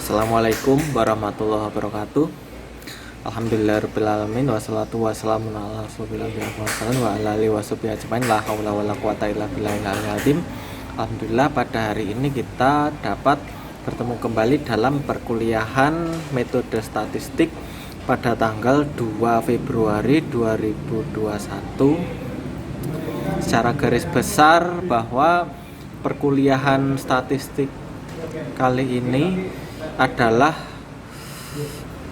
Assalamualaikum warahmatullahi wabarakatuh. Alhamdulillahirrahmanirrahim. Wassalatu wassalamu ala rasulillah wa ala alihi washabihi ajmain. La haula wala quwata illa billahil azim. Alhamdulillah, pada hari ini kita dapat bertemu kembali dalam perkuliahan metode statistik pada tanggal 2 Februari 2021. Secara garis besar bahwa perkuliahan statistik kali ini adalah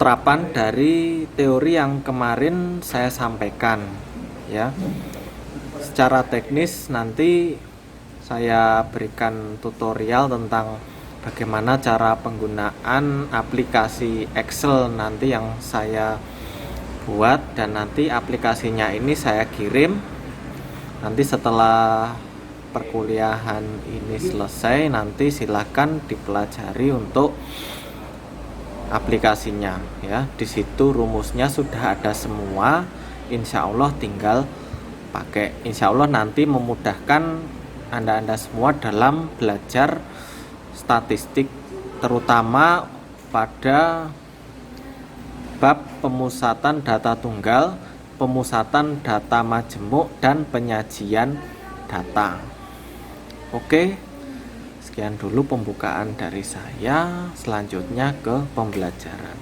terapan dari teori yang kemarin saya sampaikan, ya. Secara teknis nanti saya berikan tutorial tentang bagaimana cara penggunaan aplikasi Excel nanti yang saya buat, dan nanti aplikasinya ini saya kirim. Nanti setelah perkuliahan ini selesai, nanti silakan dipelajari untuk aplikasinya, ya. Di situ rumusnya sudah ada semua, insya Allah tinggal pakai. Insya Allah nanti memudahkan anda semua dalam belajar statistik, terutama pada bab pemusatan data tunggal, pemusatan data majemuk, dan penyajian data. Oke, sekian dulu pembukaan dari saya. Selanjutnya ke pembelajaran.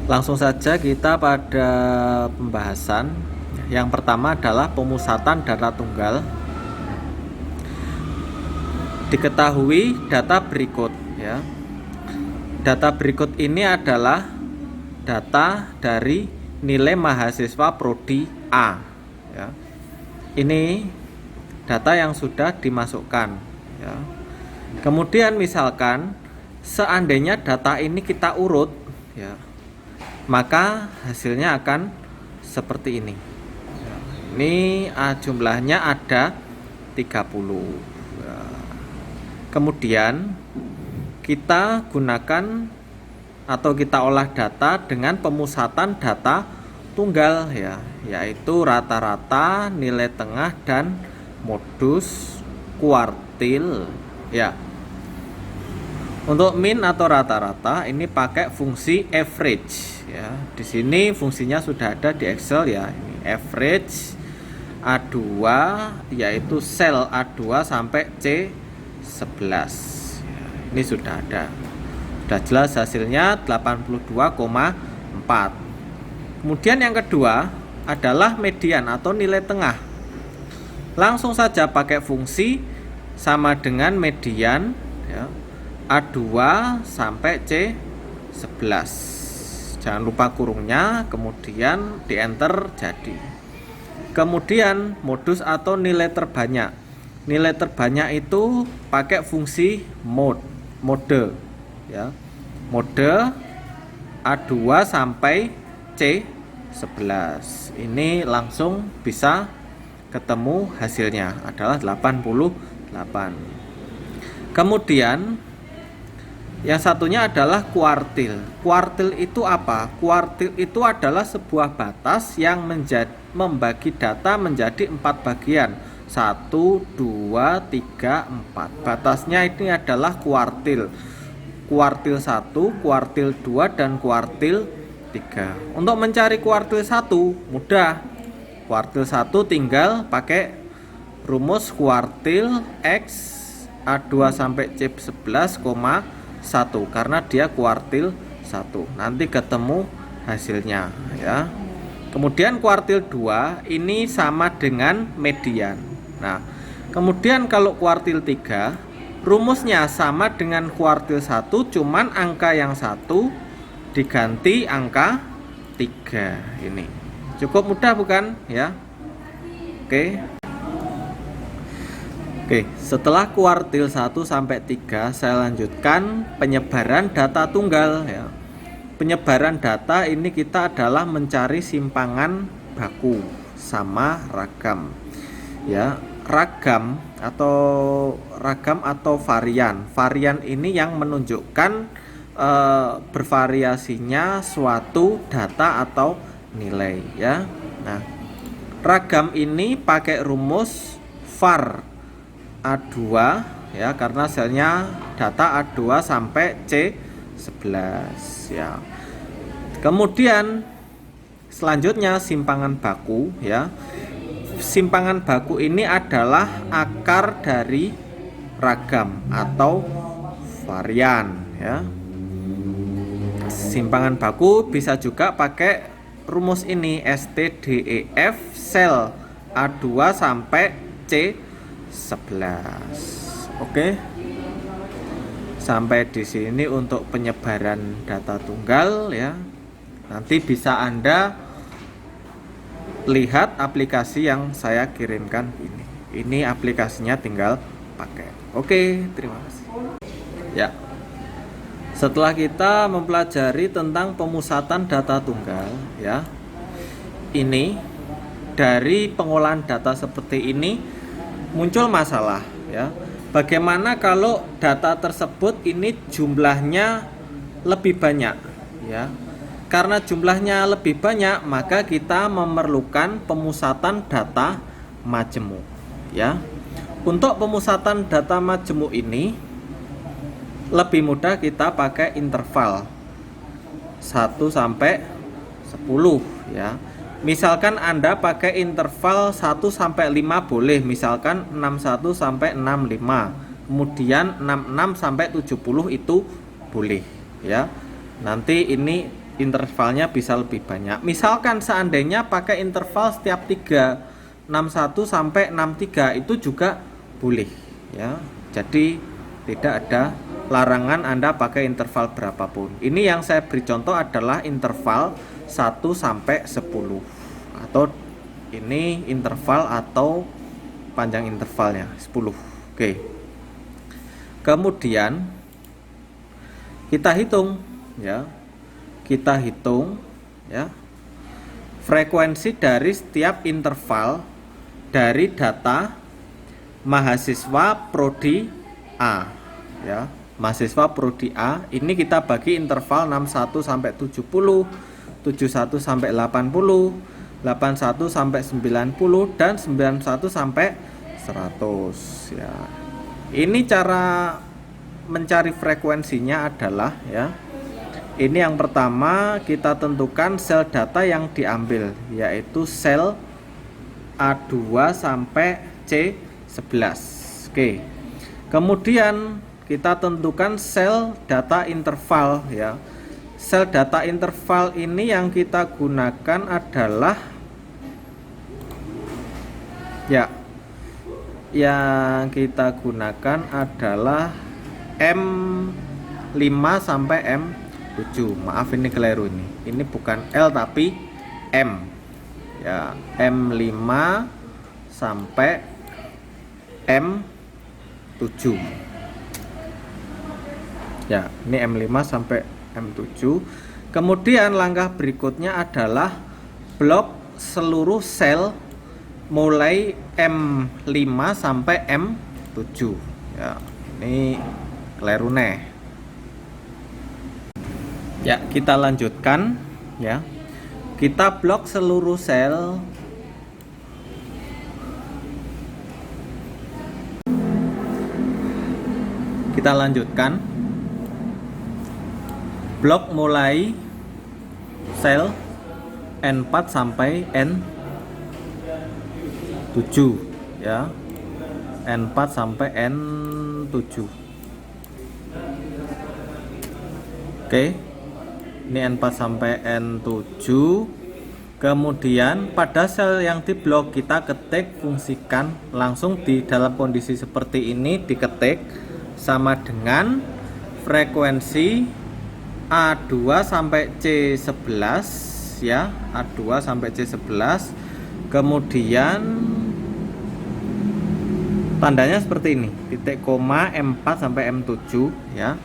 Langsung saja kita pada pembahasan. Yang pertama adalah pemusatan data tunggal. Diketahui data berikut, ya. Data berikut ini adalah data dari nilai mahasiswa prodi A, ya. Ini data yang sudah dimasukkan, ya. Kemudian misalkan seandainya data ini kita urut, ya, maka hasilnya akan seperti ini, ya. Ini jumlahnya ada 30, ya. Kemudian kita gunakan atau kita olah data dengan pemusatan data tunggal, ya, yaitu rata-rata, nilai tengah, dan modus kuartil, ya. Untuk min atau rata-rata ini pakai fungsi average, ya. Di sini fungsinya sudah ada di Excel, ya. Ini average A2, yaitu sel A2 sampai C11, ya. Ini sudah ada. Sudah jelas hasilnya 82,4. Kemudian yang kedua adalah median atau nilai tengah. Langsung saja pakai fungsi sama dengan median, ya, A2 sampai C11. Jangan lupa kurungnya, kemudian di enter jadi. Kemudian modus atau nilai terbanyak. Nilai terbanyak itu pakai fungsi mode, ya. Mode A2 sampai C11. Ini langsung bisa ketemu hasilnya adalah 88. Kemudian yang satunya adalah kuartil. Kuartil itu apa? Kuartil itu adalah sebuah batas yang membagi data menjadi 4 bagian. 1, 2, 3, 4. Batasnya ini adalah kuartil. Kuartil 1, kuartil 2, dan kuartil 3. Untuk mencari kuartil 1 mudah. Kuartil 1 tinggal pakai rumus kuartil X A2 sampai C11, 1 karena dia kuartil 1. Nanti ketemu hasilnya, ya. Kemudian kuartil 2 ini sama dengan median. Nah, kemudian kalau kuartil 3 rumusnya sama dengan kuartil 1, cuman angka yang 1 diganti angka 3 ini. Cukup mudah bukan, ya? Oke, setelah kuartil 1 sampai 3 saya lanjutkan penyebaran data tunggal, ya. Penyebaran data ini kita adalah mencari simpangan baku sama ragam, ya. Ragam atau varian. Varian ini yang menunjukkan bervariasinya suatu data atau nilai, ya. Nah, ragam ini pakai rumus var A2, ya, karena selnya data A2 sampai C11 ya. Kemudian selanjutnya simpangan baku ya. Simpangan baku ini adalah akar dari ragam atau varian ya. Simpangan baku bisa juga pakai rumus ini STDEF sel A2 sampai C11. Oke. Sampai di sini untuk penyebaran data tunggal ya. Nanti bisa Anda lihat aplikasi yang saya kirimkan ini. Ini aplikasinya, tinggal pakai. Oke, terima kasih. Ya. Setelah kita mempelajari tentang pemusatan data tunggal ya. Ini dari pengolahan data seperti ini muncul masalah ya. Bagaimana kalau data tersebut ini jumlahnya lebih banyak ya. Karena jumlahnya lebih banyak, maka kita memerlukan pemusatan data majemuk ya. Untuk pemusatan data majemuk ini lebih mudah kita pakai interval 1 sampai 10 ya. Misalkan Anda pakai interval 1 sampai 5 boleh, misalkan 61 sampai 65. Kemudian 66 sampai 70 itu boleh ya. Nanti ini intervalnya bisa lebih banyak. Misalkan seandainya pakai interval setiap 3, 61 sampai 63 itu juga boleh ya. Jadi tidak ada larangan Anda pakai interval berapapun. Ini yang saya beri contoh adalah interval 1 sampai 10 atau ini interval atau panjang intervalnya 10. Oke. Kemudian kita hitung ya. Kita hitung ya frekuensi dari setiap interval dari data mahasiswa prodi A ya. Mahasiswa prodi A ini kita bagi interval 61 sampai 70, 71 sampai 80, 81 sampai 90 dan 91 sampai 100 ya. Ini cara mencari frekuensinya adalah ya. Ini yang pertama kita tentukan sel data yang diambil yaitu sel A2 sampai C11. Oke. Kemudian kita tentukan sel data interval ya. Sel data interval ini yang kita gunakan adalah ya, yang kita gunakan adalah M5 sampai M7. Maaf ini keliru ini. Ini bukan L tapi M. Ya, M5 sampai M7. Ya, ini M5 sampai M7. Kemudian langkah berikutnya adalah blok seluruh sel mulai M5 sampai M7. Ya, ini keliru nih. Ya, kita lanjutkan ya. Kita blok seluruh sel kita lanjutkan blok mulai sel N4 sampai N7 ya. N4 sampai N7. Oke. Ini N4 sampai N7. Kemudian pada sel yang diblok kita ketik fungsikan langsung di dalam kondisi seperti ini, diketik sama dengan frekuensi A2 sampai C11 ya, A2 sampai C11. Kemudian tandanya seperti ini, titik koma M4 sampai M7 ya.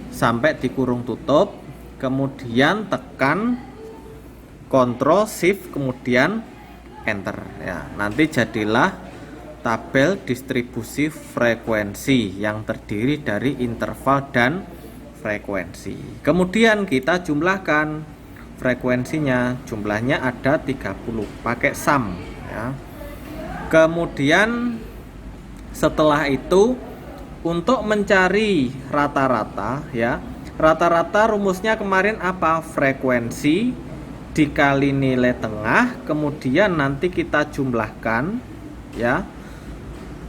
Sampai dikurung tutup, kemudian tekan Ctrl Shift kemudian Enter ya. Nanti jadilah tabel distribusi frekuensi yang terdiri dari interval dan frekuensi. Kemudian kita jumlahkan frekuensinya, jumlahnya ada 30 pakai sum ya. Kemudian setelah itu Untuk mencari rata-rata ya, rata-rata rumusnya kemarin apa? Frekuensi dikali nilai tengah, kemudian nanti kita jumlahkan ya.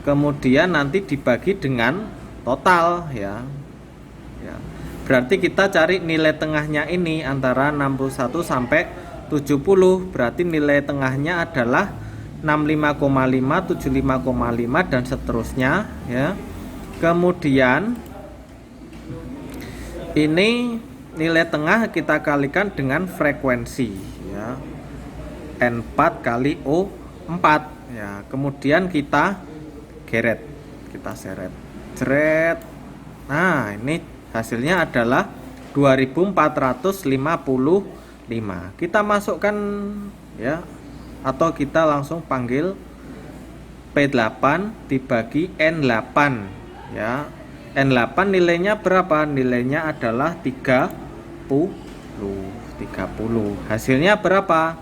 Kemudian nanti dibagi dengan total ya. Ya. Berarti kita cari nilai tengahnya ini antara 61 sampai 70. Berarti nilai tengahnya adalah 65,5, 75,5 dan seterusnya ya. Kemudian ini nilai tengah kita kalikan dengan frekuensi ya. N4 kali O4 ya. Kemudian kita geret, kita seret. Seret. Nah, ini hasilnya adalah 2455. Kita masukkan ya, atau kita langsung panggil P8 dibagi N8 ya. N8 nilainya berapa? Nilainya adalah 30. Hasilnya berapa?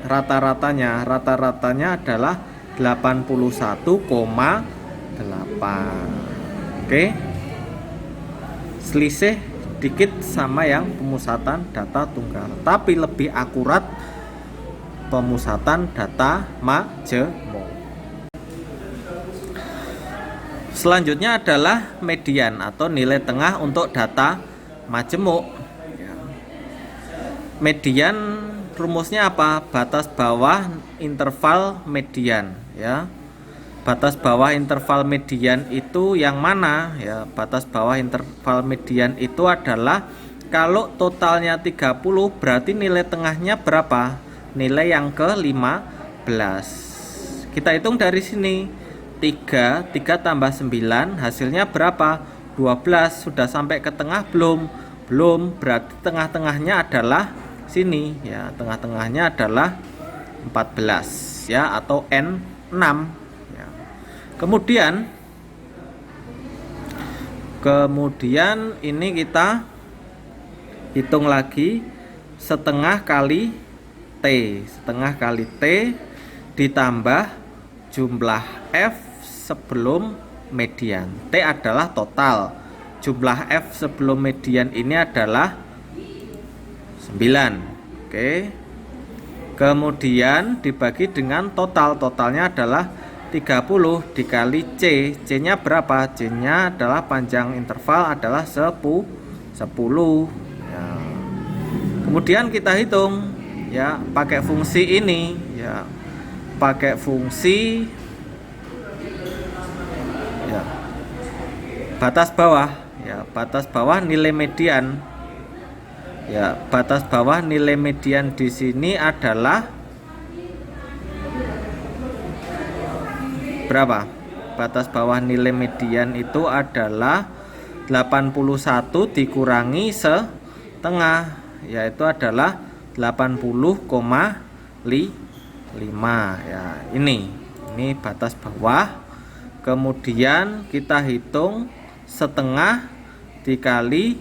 Rata-ratanya adalah 81,8. Oke. Selisih dikit sama yang pemusatan data tunggal, tapi lebih akurat pemusatan data majemuk. Selanjutnya adalah median atau nilai tengah untuk data majemuk. Median rumusnya apa? Batas bawah interval median ya. Batas bawah interval median itu yang mana ya? Batas bawah interval median itu adalah kalau totalnya 30 berarti nilai tengahnya berapa? Nilai yang ke-15. Kita hitung dari sini. 3 tambah 9 hasilnya berapa? 12. Sudah sampai ke tengah belum? Belum. Berarti tengah-tengahnya adalah sini ya. Tengah-tengahnya adalah 14 ya, atau N6 ya. Kemudian ini kita hitung lagi setengah kali T ditambah jumlah F sebelum median. T adalah total. Jumlah F sebelum median ini adalah 9. Oke. Kemudian dibagi dengan total. Totalnya adalah 30 dikali C. C-nya berapa? C-nya adalah panjang interval adalah 10. Ya. Kemudian kita hitung ya, pakai fungsi ini ya. Pakai fungsi ya, batas bawah ya, batas bawah nilai median ya. Batas bawah nilai median di sini adalah berapa? Batas bawah nilai median itu adalah 81 dikurangi setengah, yaitu adalah 80,5 ya. Ini batas bawah. Kemudian kita hitung setengah dikali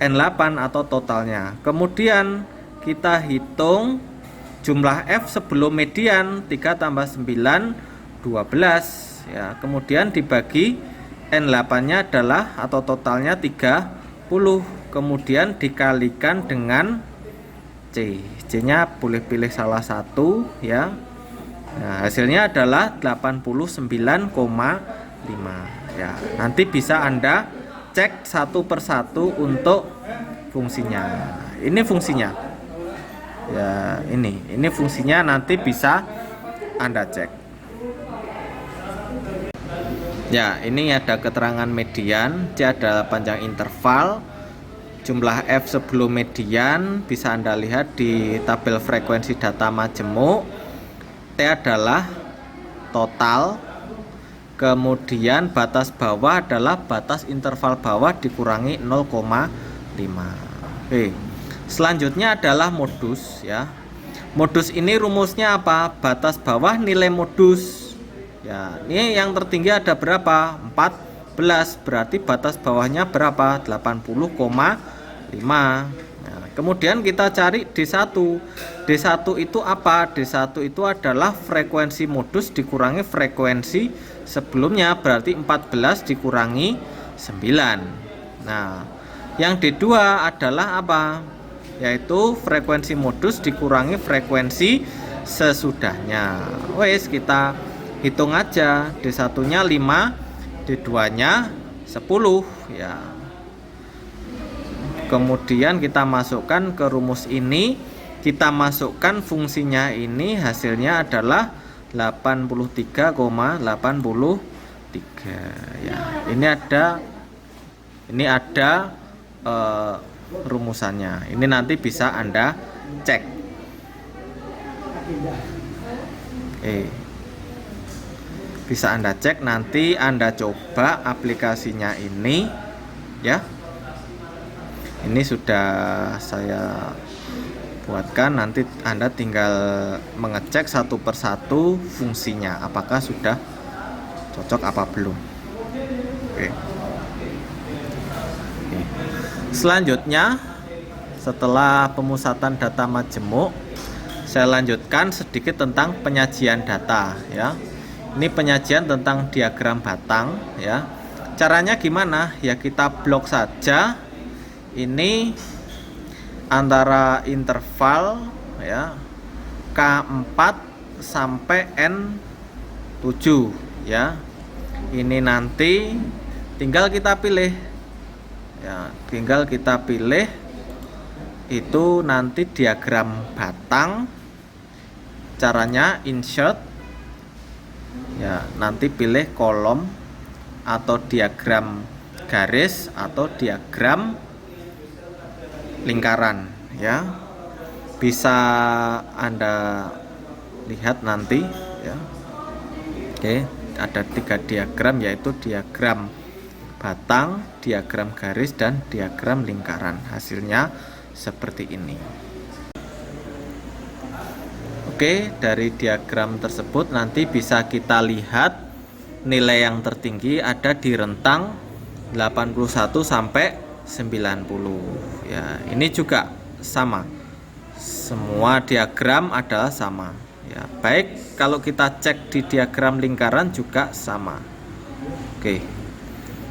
N8 atau totalnya. Kemudian kita hitung jumlah F sebelum median. 3 tambah 9 12 ya. Kemudian dibagi N8 nya adalah atau totalnya 30. Kemudian dikalikan dengan C. C-nya boleh pilih salah satu ya. Nah, hasilnya adalah 89,5 ya. Nanti bisa Anda cek satu persatu untuk fungsinya. Ini fungsinya. Ya, ini fungsinya, nanti bisa Anda cek. Ya, ini ada keterangan median, C adalah panjang interval. Jumlah F sebelum median bisa Anda lihat di tabel frekuensi data majemuk. T adalah total. Kemudian batas bawah adalah batas interval bawah dikurangi 0,5. Oke. Selanjutnya adalah modus ya. Modus ini rumusnya apa? Batas bawah nilai modus. Ya, ini yang tertinggi ada berapa? 14. Berarti batas bawahnya berapa? 80,5. Nah, kemudian kita cari D1. D1 itu apa? D1 itu adalah frekuensi modus dikurangi frekuensi sebelumnya, berarti 14 dikurangi 9. Nah, yang D2 adalah apa? Yaitu frekuensi modus dikurangi frekuensi sesudahnya. Wes, kita hitung aja. D1-nya 5, D2-nya 10 ya. Kemudian kita masukkan ke rumus ini, kita masukkan fungsinya ini, hasilnya adalah 83,83 ya. Ini ada rumusannya. Ini nanti bisa Anda cek. Bisa Anda cek, nanti Anda coba aplikasinya ini ya. Ini sudah saya buatkan, nanti Anda tinggal mengecek satu persatu fungsinya apakah sudah cocok apa belum. Oke. Selanjutnya, setelah pemusatan data majemuk, saya lanjutkan sedikit tentang penyajian data ya. Ini penyajian tentang diagram batang ya. Caranya gimana? Ya kita blok saja ini antara interval ya K4 sampai N7 ya. Ini nanti tinggal kita pilih ya, tinggal kita pilih itu nanti diagram batang. Caranya insert ya, nanti pilih kolom atau diagram garis atau diagram lingkaran ya, bisa Anda lihat nanti ya. Oke, ada 3 diagram, yaitu diagram batang, diagram garis, dan diagram lingkaran. Hasilnya seperti ini. Oke, dari diagram tersebut nanti bisa kita lihat nilai yang tertinggi ada di rentang 81 sampai 90 ya. Ini juga sama, semua diagram adalah sama ya. Baik, kalau kita cek di diagram lingkaran juga sama. Oke,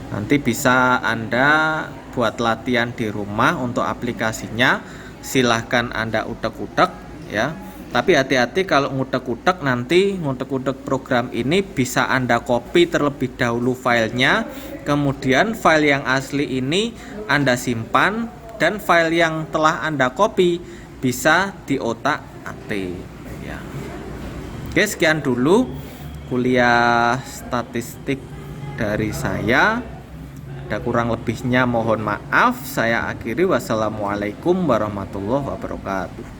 nanti bisa Anda buat latihan di rumah untuk aplikasinya. Silahkan Anda utek-utek ya. Tapi hati-hati kalau ngutek-utek, nanti ngutek-utek program ini bisa Anda copy terlebih dahulu filenya, kemudian file yang asli ini Anda simpan, dan file yang telah Anda copy bisa diotak-atik ya. Oke, sekian dulu kuliah statistik dari saya. Ada kurang lebihnya mohon maaf. Saya akhiri. Wassalamualaikum warahmatullahi wabarakatuh.